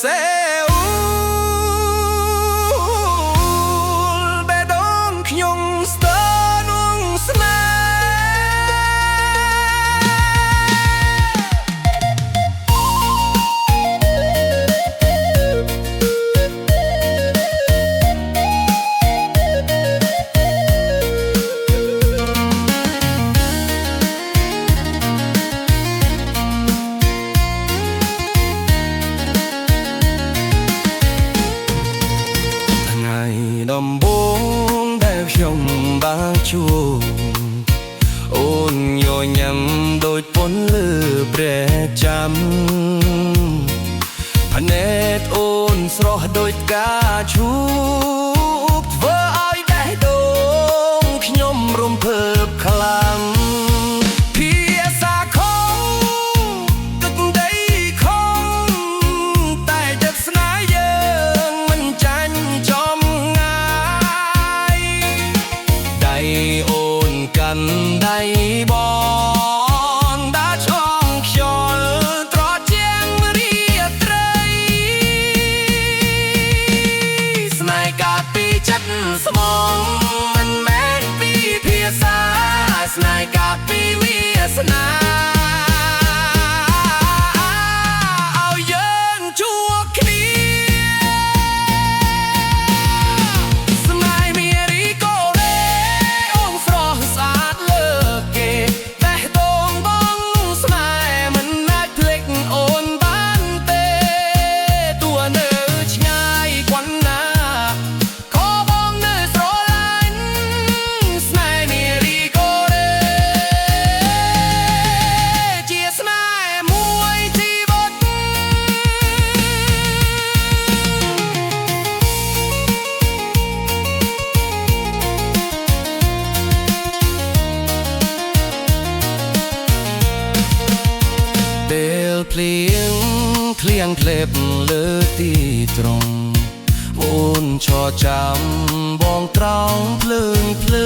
សេបេះដូងខ្ញុំស្ទើរនឹងស្នេហ៍ដំបូងដែលខ្ញុំបានជួបអូនញញឹមដូចពន្លឺព្រះចាំភ្នែកអូនស្រស់ដូចផ្កាឈូកធ្វើឲ្យបេះដូងខ្ញុំរំភើបខ្លាំងភាសាខំទឹកដីខំតែចិត្តស្នេហ៍យើងមិនចាញ់ចំអូនកាន់ដៃបងដើរឆ្លងខ្យល់ត្រជាំងរាត្រីស្នេហ៍កាត់ពីចិត្តស្មងមិនមែនពីភាសាស្នេហ៍កាត់ពីវាសនាឲ្យយើងជួបគ្នាភ្លៀងភ្លៀងភ្លេបលើទីត្រង់អូនឈរចាំបងត្រង់ភ្លើងភ្លើ